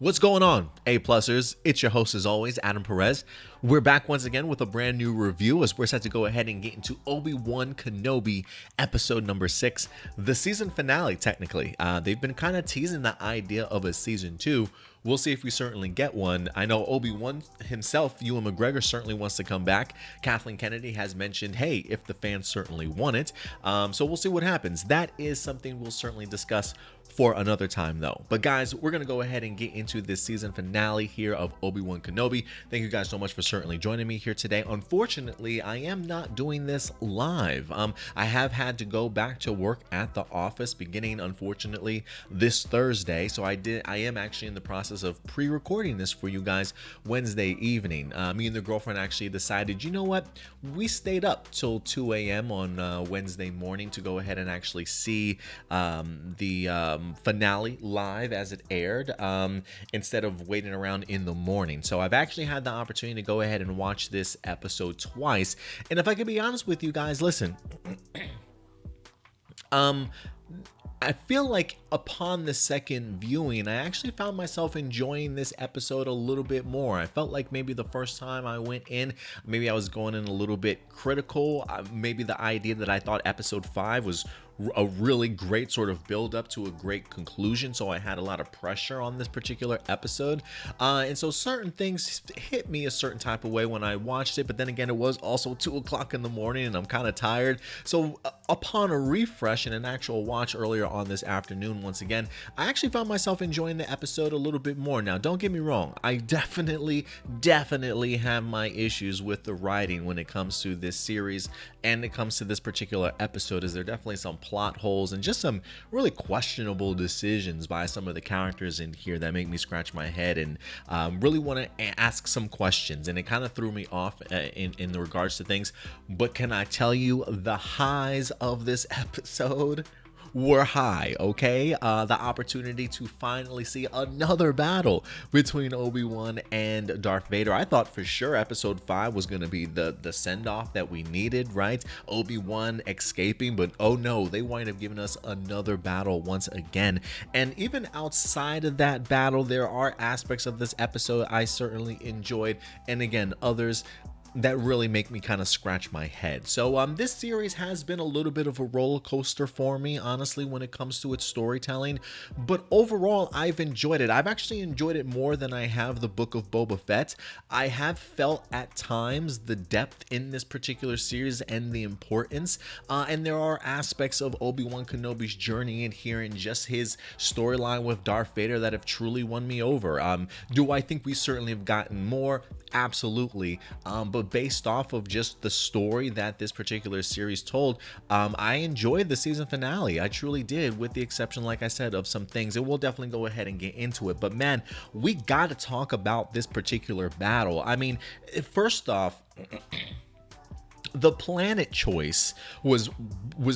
What's going on, A-Plusers? It's your host as always, Adam Perez. We're back once again with a brand new review as we're set to go ahead and get into Obi-Wan Kenobi episode number 6, the season finale technically. They've been kind of teasing the idea of a season 2. We'll see if we certainly get one. I know Obi-Wan himself, Ewan McGregor, certainly wants to come back. Kathleen Kennedy has mentioned, hey, if the fans certainly want it. So we'll see what happens. That is something we'll certainly discuss for another time though. But guys, we're going to go ahead and get into this season finale here of Obi-Wan Kenobi. Thank you guys so much for certainly joining me here today. Unfortunately, I am not doing this live. I have had to go back to work at the office beginning, unfortunately, this Thursday. So I am actually in the process of pre-recording this for you guys Wednesday evening. Me and the girlfriend actually decided, you know what? We stayed up till 2 a.m. on Wednesday morning to go ahead and actually see the finale live as it aired instead of waiting around in the morning. So I've actually had the opportunity to go ahead and watch this episode twice. And if I can be honest with you guys, listen, I feel like upon the second viewing, I actually found myself enjoying this episode a little bit more. I felt like maybe the first time I went in, maybe I was going in a little bit critical. Maybe the idea that I thought episode 5 was a really great sort of build up to a great conclusion, so I had a lot of pressure on this particular episode, and so certain things hit me a certain type of way when I watched it. But then again, it was also 2 o'clock in the morning and I'm kind of tired, so upon a refresh and an actual watch earlier on this afternoon, once again, I actually found myself enjoying the episode a little bit more. Now don't get me wrong, I definitely have my issues with the writing when it comes to this series and it comes to this particular episode. Is there definitely some plot holes and just some really questionable decisions by some of the characters in here that make me scratch my head and really want to ask some questions, and it kind of threw me off in the regards to things. But can I tell you, the highs of this episode were high, okay? The opportunity to finally see another battle between Obi-Wan and Darth Vader. I thought for sure episode 5 was going to be the send-off that we needed, right? Obi-Wan escaping, but oh no, they wind up giving us another battle once again. And even outside of that battle, there are aspects of this episode I certainly enjoyed, and again, others that really make me kind of scratch my head. So this series has been a little bit of a roller coaster for me, honestly, when it comes to its storytelling, but overall I've enjoyed it. I've actually enjoyed it more than I have the Book of Boba Fett. I have felt at times the depth in this particular series and the importance, and there are aspects of Obi-Wan Kenobi's journey in here and just his storyline with Darth Vader that have truly won me over. Do I think we certainly have gotten more? Absolutely. But based off of just the story that this particular series told, I enjoyed the season finale. I truly did, with the exception, like I said, of some things, and we'll definitely go ahead and get into it. But man, we got to talk about this particular battle. I mean, first off, the planet choice was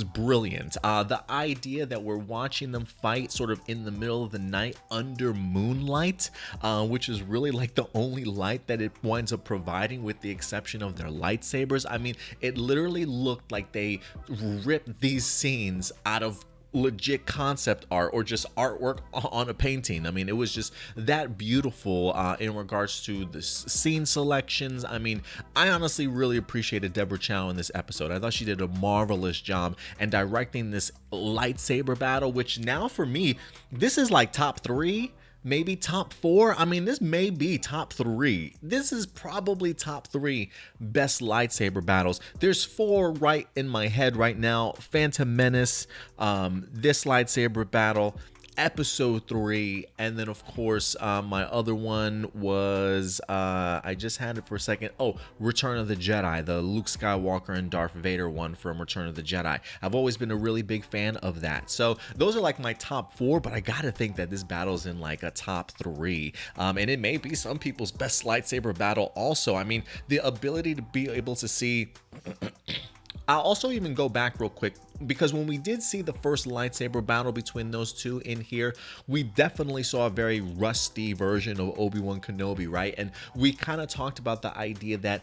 brilliant. The idea that we're watching them fight sort of in the middle of the night under moonlight, which is really like the only light that it winds up providing, with the exception of their lightsabers. I mean, it literally looked like they ripped these scenes out of legit concept art or just artwork on a painting. I mean, it was just that beautiful in regards to the scene selections. I mean, I honestly really appreciated Deborah Chow in this episode. I thought she did a marvelous job in directing this lightsaber battle, which now for me, this is like top 3, maybe top 4. I mean, this may be top 3. This is probably top 3 best lightsaber battles. There's 4 right in my head right now. Phantom Menace, this lightsaber battle, episode 3, and then of course my other one was I just had it for a second. Oh, Return of the Jedi, the Luke Skywalker and Darth Vader one from Return of the Jedi. I've always been a really big fan of that. So those are like my top 4, but I gotta think that this battle's in like a top 3, and it may be some people's best lightsaber battle also. I mean, the ability to be able to see I'll also even go back real quick, because when we did see the first lightsaber battle between those two in here, we definitely saw a very rusty version of Obi-Wan Kenobi, right? And we kind of talked about the idea that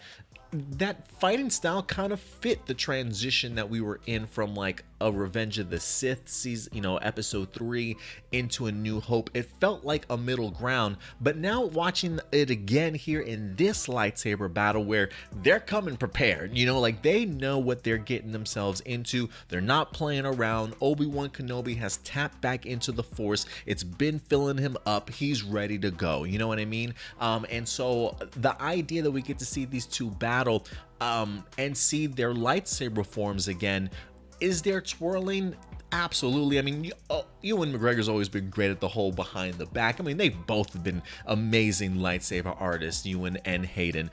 fighting style kind of fit the transition that we were in from like a Revenge of the Sith season, episode 3 into A New Hope. It felt like a middle ground, but now watching it again here in this lightsaber battle where they're coming prepared, like they know what they're getting themselves into. They're not playing around. Obi-Wan Kenobi has tapped back into the Force. It's been filling him up. He's ready to go. You know what I mean? And so the idea that we get to see these two battle and see their lightsaber forms again, is there twirling? Absolutely. I mean, Ewan McGregor's always been great at the whole behind the back. I mean, they've both been amazing lightsaber artists, Ewan and Hayden.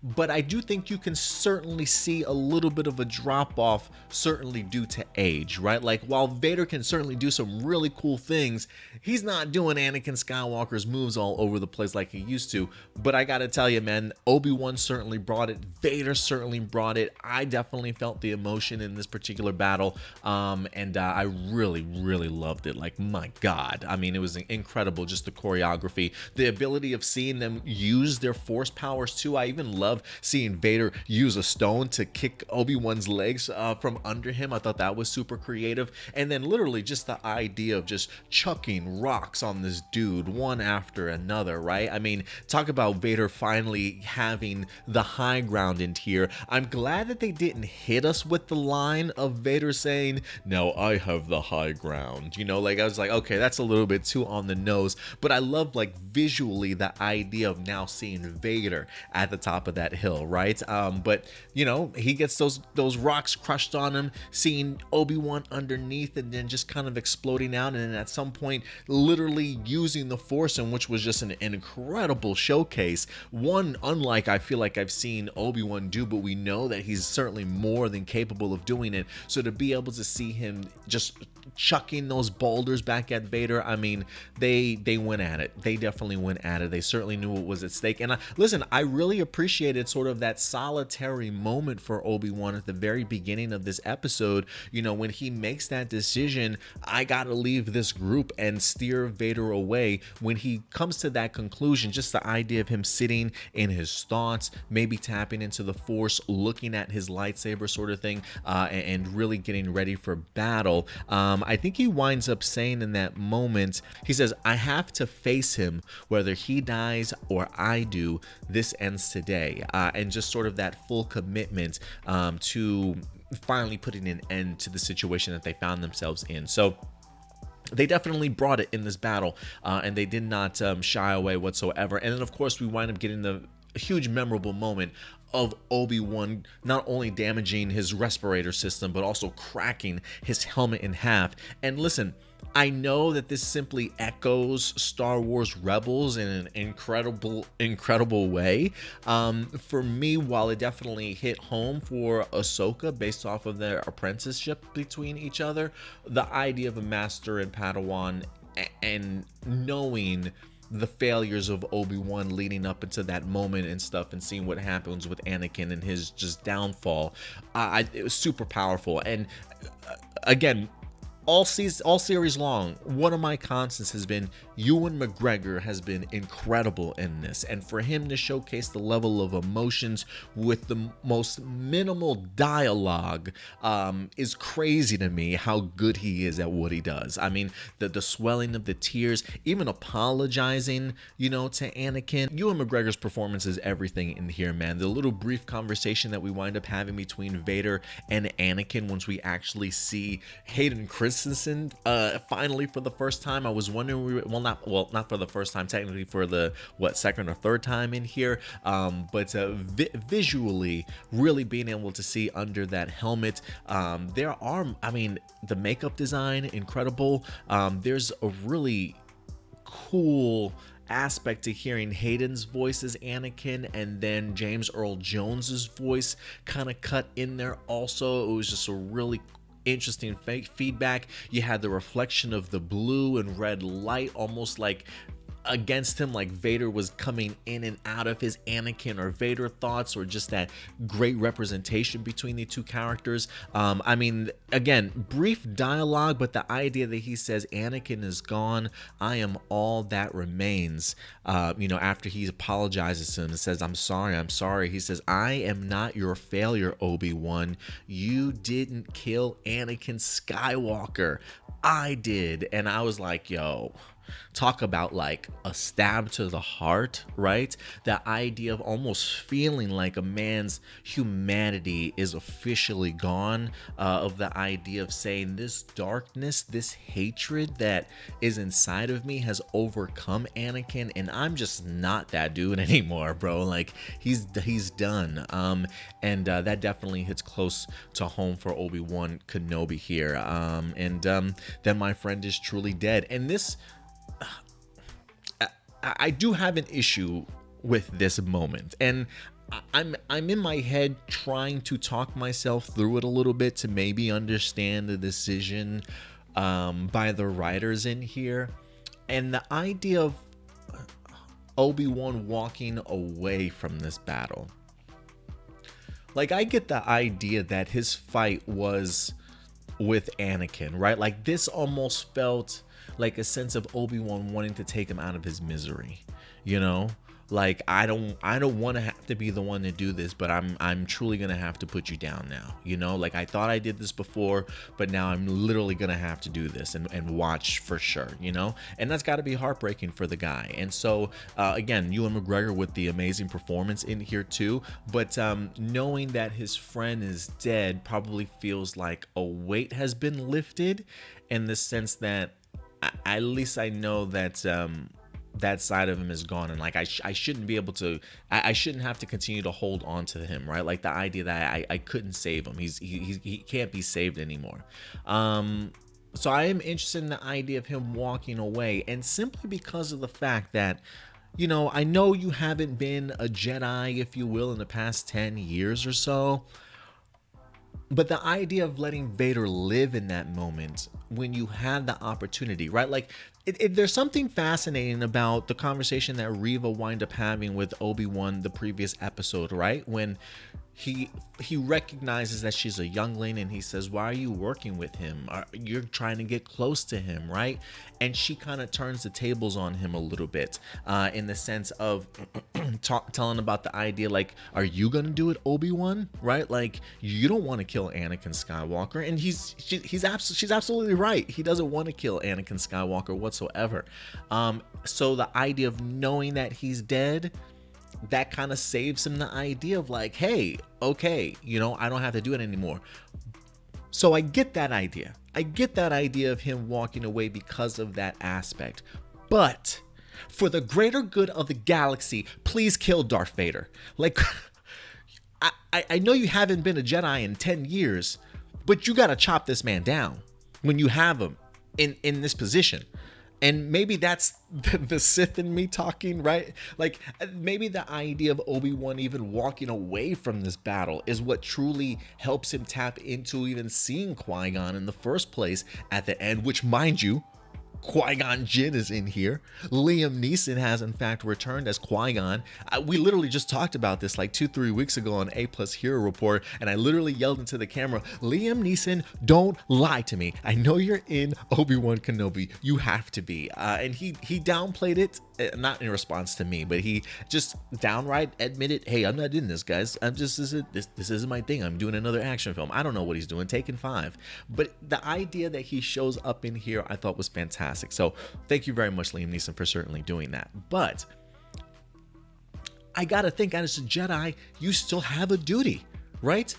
But I do think you can certainly see a little bit of a drop off, certainly due to age, right? Like, while Vader can certainly do some really cool things, he's not doing Anakin Skywalker's moves all over the place like he used to. But I gotta tell you, man, Obi-Wan certainly brought it. Vader certainly brought it. I definitely felt the emotion in this particular battle. And I really, really loved it. Like, my God. I mean, it was incredible, just the choreography. The ability of seeing them use their Force powers, too. I even love seeing Vader use a stone to kick Obi-Wan's legs from under him. I thought that was super creative. And then literally just the idea of just chucking rocks on this dude one after another, right? I mean, talk about Vader finally having the high ground in here. I'm glad that they didn't hit us with the line of Vader saying, "No, I have the high ground." Like, I was like, okay, that's a little bit too on the nose. But I love, like, visually the idea of now seeing Vader at the top of that hill, right? But he gets those rocks crushed on him, seeing Obi-Wan underneath, and then just kind of exploding out, and then at some point literally using the Force, in which was just an incredible showcase, one unlike I feel like I've seen Obi-Wan do, but we know that he's certainly more than capable of doing it. So to be able to see him just chucking those boulders back at Vader, I mean, they went at it. They definitely went at it. They certainly knew what was at stake. And listen, I really appreciated sort of that solitary moment for Obi-Wan at the very beginning of this episode, when he makes that decision, I gotta leave this group and steer Vader away. When he comes to that conclusion, just the idea of him sitting in his thoughts, maybe tapping into the Force, looking at his lightsaber sort of thing, and really getting ready for battle. I think he winds up saying in that moment, he says, "I have to face him, whether he dies or I do. This ends today." And just sort of that full commitment to finally putting an end to the situation that they found themselves in. So they definitely brought it in this battle, and they did not shy away whatsoever. And then, of course, we wind up getting the huge memorable moment of Obi-Wan not only damaging his respirator system, but also cracking his helmet in half. And listen, I know that this simply echoes Star Wars Rebels in an incredible way. For me, while it definitely hit home for Ahsoka based off of their apprenticeship between each other, the idea of a master and Padawan and knowing the failures of Obi-Wan leading up into that moment and stuff, and seeing what happens with Anakin and his just downfall, it was super powerful. And again, all series long, one of my constants has been Ewan McGregor has been incredible in this, and for him to showcase the level of emotions with the most minimal dialogue is crazy to me. How good he is at what he does. I mean, the swelling of the tears, even apologizing, to Anakin. Ewan McGregor's performance is everything in here, man. The little brief conversation that we wind up having between Vader and Anakin once we actually see Hayden Christensen finally for the first time. I was wondering, not for the first time, technically for the second or third time in here, but visually really being able to see under that helmet, the makeup design incredible. There's a really cool aspect to hearing Hayden's voice as Anakin, and then James Earl Jones's voice kind of cut in there also. It was just a really interesting feedback. You had the reflection of the blue and red light, almost like against him, like Vader was coming in and out of his Anakin or Vader thoughts, or just that great representation between the two characters. I mean, again, brief dialogue, but the idea that he says Anakin is gone, I am all that remains. After he apologizes to him and says, I'm sorry. He says, I am not your failure, Obi-Wan. You didn't kill Anakin Skywalker. I did. And I was like, yo, talk about like a stab to the heart, right? The idea of almost feeling like a man's humanity is officially gone, of the idea of saying this darkness, this hatred that is inside of me has overcome Anakin, and I'm just not that dude anymore, bro. Like he's done. And that definitely hits close to home for Obi-Wan Kenobi here. Then my friend is truly dead. And this, I do have an issue with this moment, and I'm in my head trying to talk myself through it a little bit to maybe understand the decision by the writers in here, and the idea of Obi-Wan walking away from this battle. Like, I get the idea that his fight was with Anakin, right? Like, this almost felt like a sense of Obi-Wan wanting to take him out of his misery, like I don't want to have to be the one to do this, but I'm truly gonna have to put you down now, like I thought I did this before, but now I'm literally gonna have to do this and watch for sure, and that's got to be heartbreaking for the guy. And so again, Ewan McGregor with the amazing performance in here too, but knowing that his friend is dead probably feels like a weight has been lifted, in the sense that at least I know that that side of him is gone, and like I shouldn't be able to, I shouldn't have to continue to hold on to him, right? Like the idea that I couldn't save him, he can't be saved anymore. So I am interested in the idea of him walking away, and simply because of the fact that, I know you haven't been a Jedi, if you will, in the past 10 years or so, but the idea of letting Vader live in that moment when you had the opportunity, right? Like, there's something fascinating about the conversation that Reva wind up having with Obi-Wan the previous episode, right? When he recognizes that she's a youngling, and he says, why are you working with him? You're trying to get close to him, right? And she kind of turns the tables on him a little bit, in the sense of telling about the idea, like, are you gonna do it, Obi-Wan? Right? Like, you don't want to kill Anakin Skywalker, and she's absolutely right. He doesn't want to kill Anakin Skywalker whatsoever. So the idea of knowing that he's dead, that kind of saves him the idea of like, hey, okay, I don't have to do it anymore. So I get that idea. I get that idea of him walking away because of that aspect. But for the greater good of the galaxy, please kill Darth Vader. Like, I know you haven't been a Jedi in 10 years, but you got to chop this man down when you have him in this position. And maybe that's the Sith in me talking, right? Like, maybe the idea of Obi-Wan even walking away from this battle is what truly helps him tap into even seeing Qui-Gon in the first place at the end, which, mind you, Qui-Gon Jinn is in here. Liam Neeson has in fact returned as Qui-Gon. We literally just talked about this like 2-3 weeks ago on APlus Hero Report, and I literally yelled into the camera, Liam Neeson, don't lie to me. I know you're in Obi-Wan Kenobi. You have to be. And he downplayed it, not in response to me, but he just downright admitted, hey, I'm not in this, guys. This isn't my thing. I'm doing another action film. I don't know what he's doing. Taken 5. But the idea that he shows up in here, I thought was fantastic. So thank you very much, Liam Neeson, for certainly doing that. But I gotta think, as a Jedi, you still have a duty, right?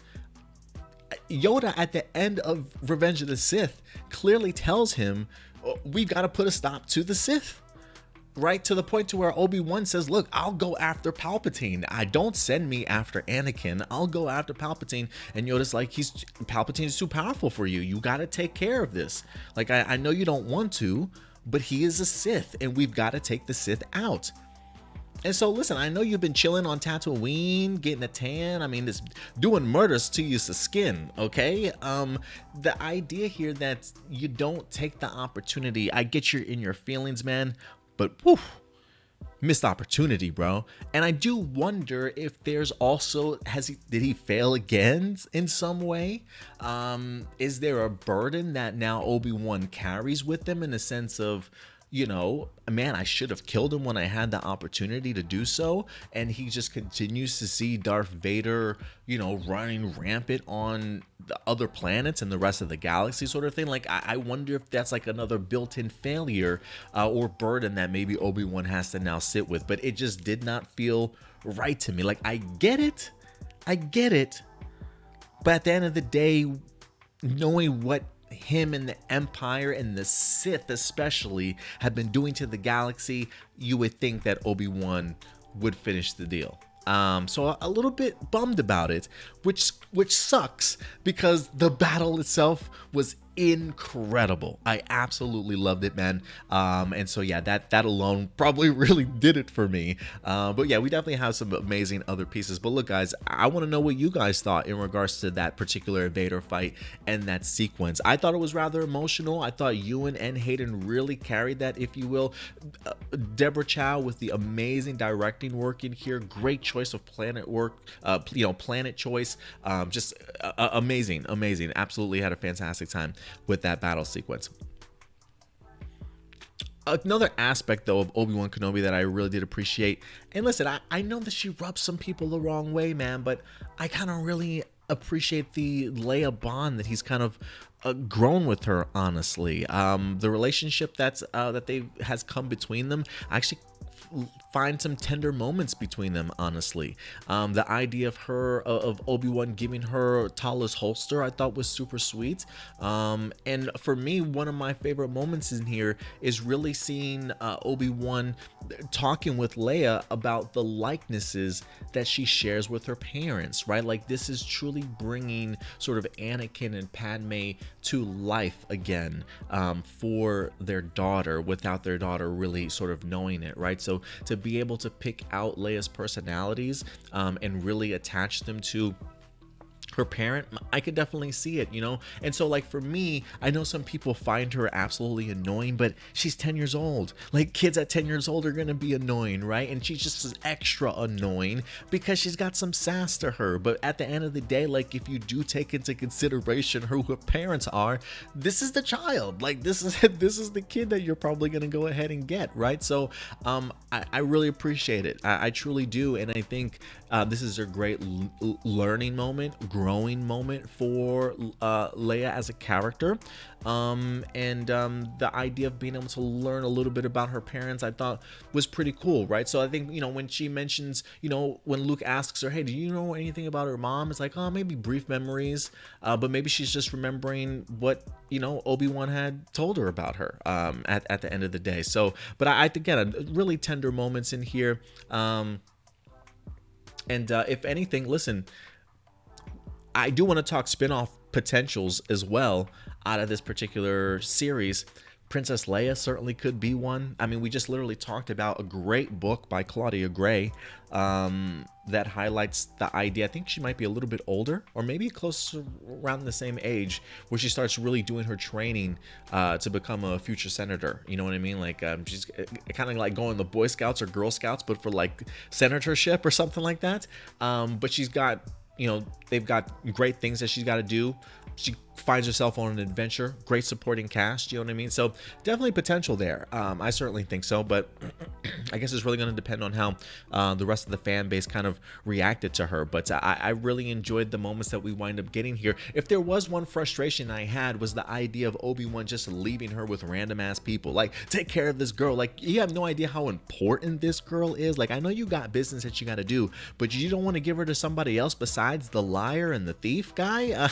Yoda at the end of Revenge of the Sith clearly tells him, we've got to put a stop to the Sith, right? To the point to where Obi-Wan says, look, I'll go after Palpatine. Don't send me after Anakin. I'll go after Palpatine. And Yoda's like, Palpatine's too powerful for you. You got to take care of this. Like, I know you don't want to, but he is a Sith, and we've got to take the Sith out. And so, listen, I know you've been chilling on Tatooine, getting a tan. I mean, this doing murders to use the skin, okay? The idea here that you don't take the opportunity, I get you're in your feelings, man, but whew, missed opportunity, bro. And I do wonder if there's also, did he fail again in some way? Is there a burden that now Obi-Wan carries with him in the sense of, man, I should have killed him when I had the opportunity to do so, and he just continues to see Darth Vader, running rampant on the other planets and the rest of the galaxy, sort of thing. Like, I wonder if that's like another built-in failure or burden that maybe Obi-Wan has to now sit with. But it just did not feel right to me. Like, I get it, but at the end of the day, knowing what him and the Empire and the Sith especially have been doing to the galaxy, you would think that Obi-Wan would finish the deal. So a little bit bummed about it, which sucks because the battle itself was incredible. I absolutely loved it, man. And so yeah, that alone probably really did it for me. But yeah, we definitely have some amazing other pieces. But look, guys, I want to know what you guys thought in regards to that particular Vader fight and that sequence. I thought it was rather emotional. I thought Ewan and Hayden really carried that, if you will. Deborah Chow with the amazing directing work in here. Great choice of planet work, planet choice. Just amazing. Absolutely had a fantastic time with that battle sequence. Another aspect, though, of Obi-Wan Kenobi that I really did appreciate, and listen, I know that she rubs some people the wrong way, man, but I kind of really appreciate the Leia bond that he's kind of grown with her, honestly. The relationship that has come between them, I actually find some tender moments between them, honestly. The idea of Obi-Wan giving her Tala's holster, I thought was super sweet. And for me, one of my favorite moments in here is really seeing Obi-Wan talking with Leia about the likenesses that she shares with her parents, right? Like, this is truly bringing sort of Anakin and Padme to life again, for their daughter, without their daughter really sort of knowing it, right? So to be able to pick out Leia's personalities and really attach them to her parent, I could definitely see it, And so, like, for me, I know some people find her absolutely annoying, but she's 10 years old. Like, kids at 10 years old are gonna be annoying, right? And she's just extra annoying because she's got some sass to her. But at the end of the day, like, if you do take into consideration who her parents are, this is the child. Like, this is the kid that you're probably gonna go ahead and get, right? So I really appreciate it. I truly do. And I think this is a great learning moment, growing moment for Leia as a character, and the idea of being able to learn a little bit about her parents, I thought was pretty cool, right? So I think, when she mentions, when Luke asks her, hey, do you know anything about her mom? It's like, oh, maybe brief memories, but maybe she's just remembering what Obi-Wan had told her about her at the end of the day. So, but I think, again, really tender moments in here. And if anything, listen, I do want to talk spin-off potentials as well out of this particular series. Princess Leia certainly could be one. I mean, we just literally talked about a great book by Claudia Gray that highlights the idea. I think she might be a little bit older, or maybe close to around the same age, where she starts really doing her training to become a future senator. You know what I mean? Like, she's kind of like going the Boy Scouts or Girl Scouts, but for like senatorship or something like that. But she's got, they've got great things that she's got to do. She finds herself on an adventure, great supporting cast, you know what I mean? So definitely potential there. I certainly think so, but I guess it's really going to depend on how the rest of the fan base kind of reacted to her. But I really enjoyed the moments that we wind up getting here. If there was one frustration I had, was the idea of Obi-Wan just leaving her with random ass people. Like, take care of this girl. Like, you have no idea how important this girl is. Like, I know you got business that you got to do, but you don't want to give her to somebody else besides the liar and the thief guy.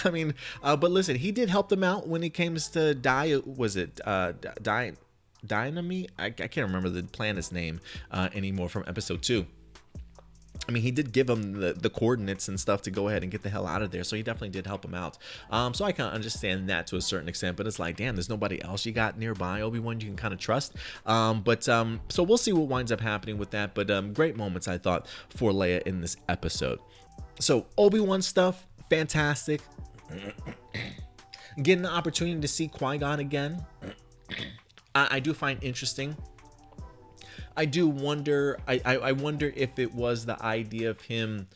But listen, he did help them out when it came to Dynamite? I can't remember the planet's name anymore from episode 2. I mean, he did give him the coordinates and stuff to go ahead and get the hell out of there, so he definitely did help him out. So I can understand that to a certain extent, but it's like, damn, there's nobody else you got nearby, Obi-Wan, you can kind of trust. So we'll see what winds up happening with that, but great moments, I thought, for Leia in this episode. So Obi-Wan stuff, fantastic. Getting the opportunity to see Qui-Gon again, I do find interesting. I do wonder. I wonder if it was the idea of him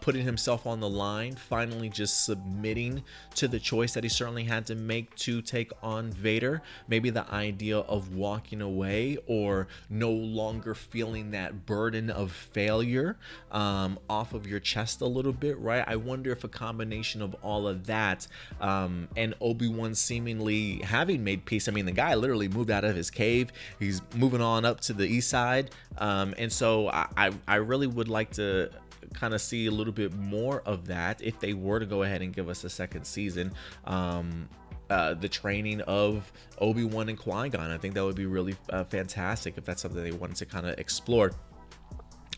putting himself on the line, finally just submitting to the choice that he certainly had to make to take on Vader. Maybe the idea of walking away or no longer feeling that burden of failure off of your chest a little bit, right? I wonder if a combination of all of that and Obi-Wan seemingly having made peace. I mean, the guy literally moved out of his cave. He's moving on up to the east side. And so I really would like to kind of see a little bit more of that if they were to go ahead and give us a second season. The training of Obi-Wan and Qui-Gon, I think that would be really fantastic if that's something they wanted to kind of explore.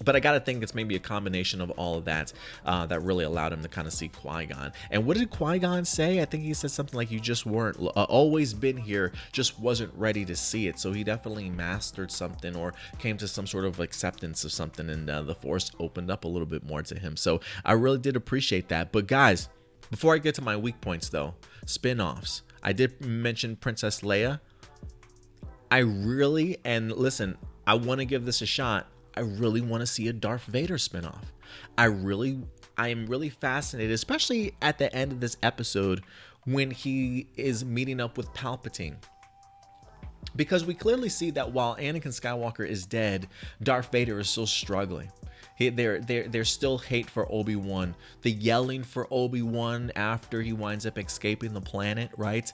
But I gotta think it's maybe a combination of all of that that really allowed him to kind of see Qui-Gon. And what did Qui-Gon say? I think he said something like, "You just weren't always been here, just wasn't ready to see it." So he definitely mastered something or came to some sort of acceptance of something, and the Force opened up a little bit more to him. So I really did appreciate that. But guys, before I get to my weak points though, spin-offs. I did mention Princess Leia. I really, and listen, I want to give this a shot. I really want to see a Darth Vader spinoff. I am really fascinated, especially at the end of this episode when he is meeting up with Palpatine. Because we clearly see that while Anakin Skywalker is dead, Darth Vader is still struggling. There's still hate for Obi-Wan. The yelling for Obi-Wan after he winds up escaping the planet, right?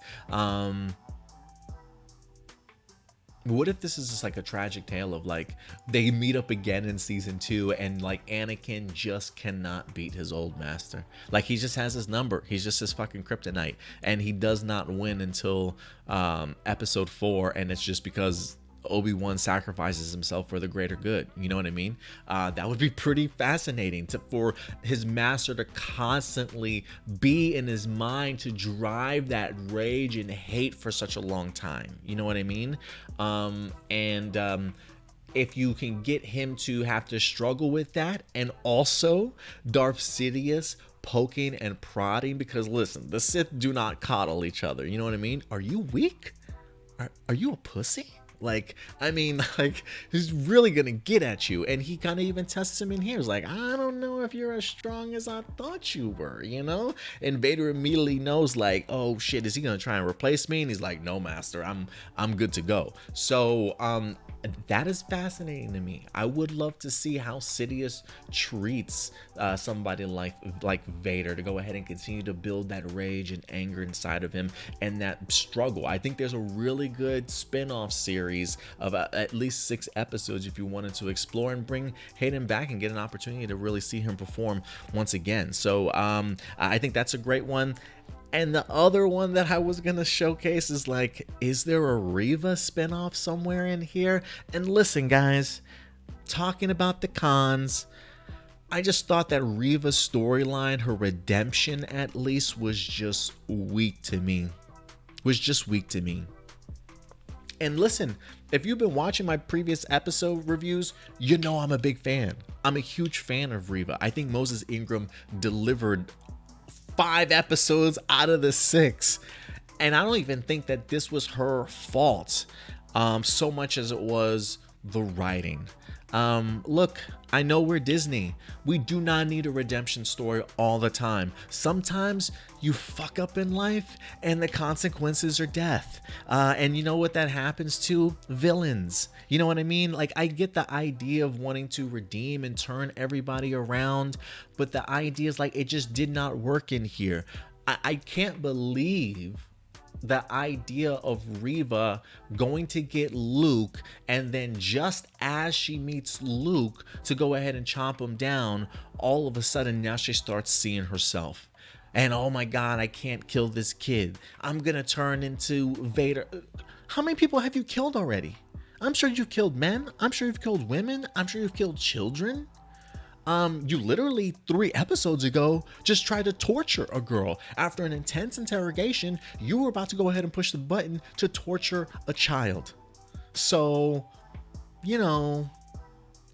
What if this is just like a tragic tale of like they meet up again in season 2 and like Anakin just cannot beat his old master. Like he just has his number. He's just his fucking kryptonite, and he does not win until episode 4, and it's just because Obi-Wan sacrifices himself for the greater good. You know what I mean? That would be pretty fascinating for his master to constantly be in his mind to drive that rage and hate for such a long time. You know what I mean? If you can get him to have to struggle with that, and also Darth Sidious poking and prodding, because listen, the Sith do not coddle each other. You know what I mean? Are you weak? Are you a pussy? Like, I mean, like, he's really gonna get at you. And he kind of even tests him in here. He's like, I don't know if you're as strong as I thought you were, you know? And Vader immediately knows, like, oh shit, is he gonna try and replace me? And he's like, no, master, I'm good to go. So that is fascinating to me. I would love to see how Sidious treats somebody like Vader, to go ahead and continue to build that rage and anger inside of him and that struggle. I think there's a really good spin-off series of at least 6 episodes if you wanted to explore and bring Hayden back and get an opportunity to really see him perform once again. So I think that's a great one. And the other one that I was going to showcase is like, is there a Reva spinoff somewhere in here? And listen, guys, talking about the cons, I just thought that Reva's storyline, her redemption at least, was just weak to me. And listen, if you've been watching my previous episode reviews, you know I'm a big fan. I'm a huge fan of Reva. I think Moses Ingram delivered 5 episodes out of the 6. And I don't even think that this was her fault so much as it was the writing. Look, I know we're Disney. We do not need a redemption story all the time. Sometimes you fuck up in life and the consequences are death. And you know what that happens to? Villains. You know what I mean? Like, I get the idea of wanting to redeem and turn everybody around, but the idea is like, it just did not work in here. I can't believe the idea of Reva going to get Luke, and then just as she meets Luke to go ahead and chomp him down, all of a sudden now she starts seeing herself. And oh my God, I can't kill this kid. I'm gonna turn into Vader. How many people have you killed already? I'm sure you've killed men. I'm sure you've killed women. I'm sure you've killed children. You literally 3 episodes ago just tried to torture a girl. After an intense interrogation, you were about to go ahead and push the button to torture a child. So, you know,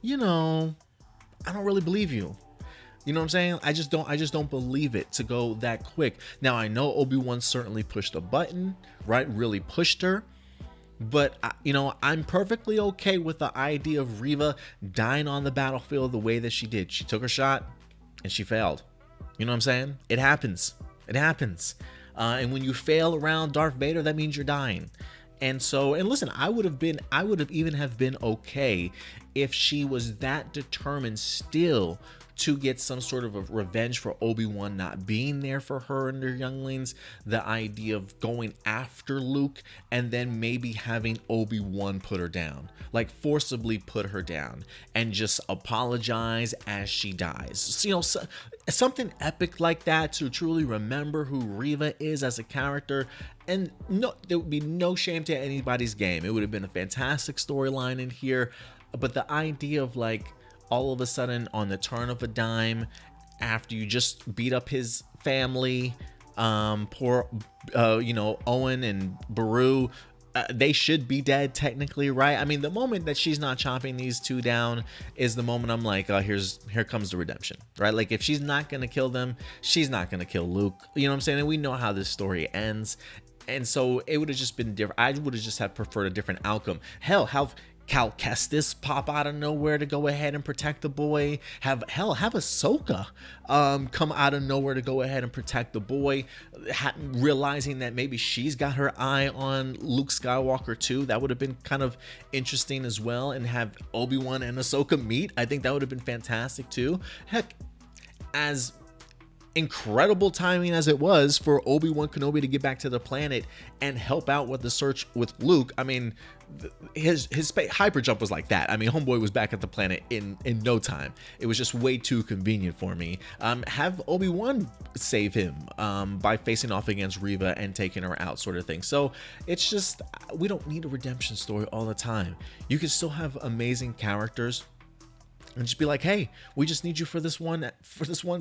I don't really believe you. You know what I'm saying? I just don't believe it to go that quick. Now, I know Obi-Wan certainly pushed a button, right? Really pushed her. But you know, I'm perfectly okay with the idea of Reva dying on the battlefield the way that she did. She took her shot and she failed. You know what I'm saying? It happens. It happens. And when you fail around Darth Vader, that means you're dying. And so, and listen, I would have even have been okay if she was that determined still to get some sort of a revenge for Obi-Wan not being there for her and her younglings. The idea of going after Luke and then maybe having Obi-Wan put her down, like forcibly put her down, and just apologize as she dies. So, you know, something epic like that to truly remember who Reva is as a character. And no, there would be no shame to anybody's game. It would have been a fantastic storyline in here. But the idea of like, all of a sudden on the turn of a dime, after you just beat up his family, poor you know, Owen and Beru, they should be dead technically, right? I mean, the moment that she's not chopping these two down is the moment I'm like, oh, here comes the redemption, right? Like, if she's not gonna kill them, she's not gonna kill Luke. You know what I'm saying? And we know how this story ends. And so it would have just been different. I would have just have preferred a different outcome. Hell, have Cal Kestis pop out of nowhere to go ahead and protect the boy. Have Ahsoka come out of nowhere to go ahead and protect the boy, realizing that maybe she's got her eye on Luke Skywalker too. That would have been kind of interesting as well. And have Obi-Wan and Ahsoka meet. I think that would have been fantastic too. Heck, as incredible timing as it was for Obi-Wan Kenobi to get back to the planet and help out with the search with Luke. I mean, his hyper jump was like that. I mean, homeboy was back at the planet in no time. It was just way too convenient for me. Have Obi-Wan save him by facing off against Reva and taking her out, sort of thing. So it's just, we don't need a redemption story all the time. You can still have amazing characters and just be like, hey, we just need you for this one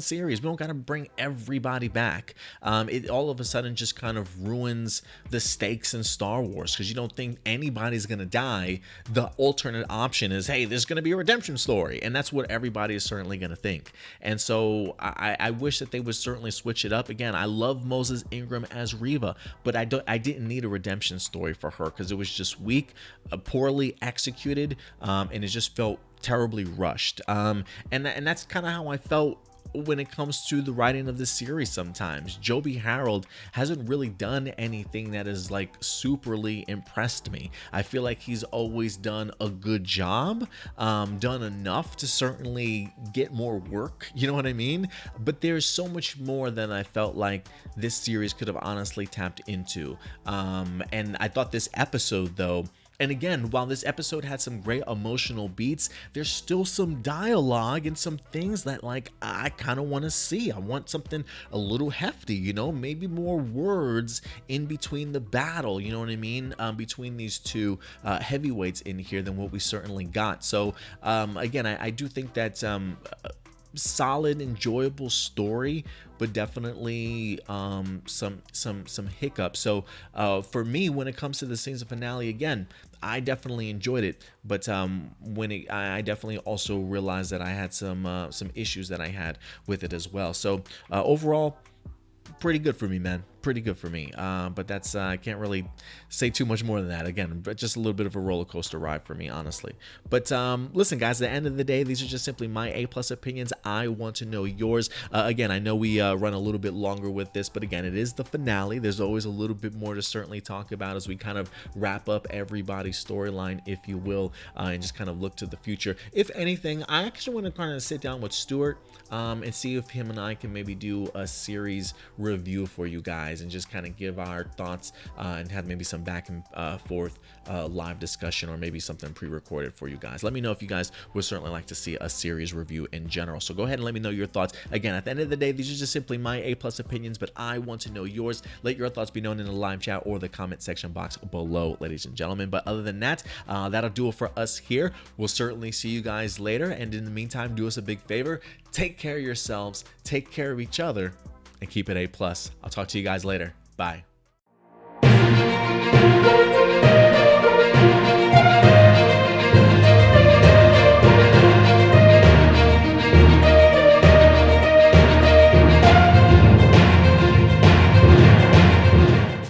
series. We don't got to bring everybody back. It all of a sudden just kind of ruins the stakes in Star Wars, because you don't think anybody's gonna die. The alternate option is, hey, there's gonna be a redemption story, and that's what everybody is certainly gonna think. And so I wish that they would certainly switch it up. Again, I love Moses Ingram as Reva, but I didn't need a redemption story for her, because it was just weak, poorly executed, and it just felt terribly rushed. And that's kind of how I felt when it comes to the writing of the series. Sometimes Joby Harold hasn't really done anything that has like superly impressed me. I feel like he's always done a good job, done enough to certainly get more work, you know what I mean? But there's so much more than I felt like this series could have honestly tapped into. And I thought this episode, though, and again, while this episode had some great emotional beats, there's still some dialogue and some things that like I kind of want to see. I want something a little hefty, you know, maybe more words in between the battle, you know what I mean, between these two heavyweights in here than what we certainly got. So again, I do think that solid, enjoyable story, but definitely some hiccups. So for me, when it comes to the season finale, again, I definitely enjoyed it, but I definitely also realized that I had some issues that I had with it as well. So overall, pretty good for me, man. Pretty good for me. But that's I can't really say too much more than that. Again, but just a little bit of a roller coaster ride for me, honestly. But listen, guys, at the end of the day, these are just simply my A+ opinions. I want to know yours. Again, I know we run a little bit longer with this, but again, it is the finale. There's always a little bit more to certainly talk about as we kind of wrap up everybody's storyline, if you will, and just kind of look to the future. If anything, I actually want to kind of sit down with Stuart and see if him and I can maybe do a series review for you guys and just kind of give our thoughts and have maybe some back and forth live discussion, or maybe something pre-recorded for you guys. Let me know if you guys would certainly like to see a series review in general. So go ahead and let me know your thoughts. Again, at the end of the day, these are just simply my A+ opinions, but I want to know yours. Let your thoughts be known in the live chat or the comment section box below, ladies and gentlemen. But other than that, that'll do it for us here. We'll certainly see you guys later, and in the meantime, do us a big favor. Take care of yourselves, take care of each other, and keep it A+. I'll talk to you guys later. Bye.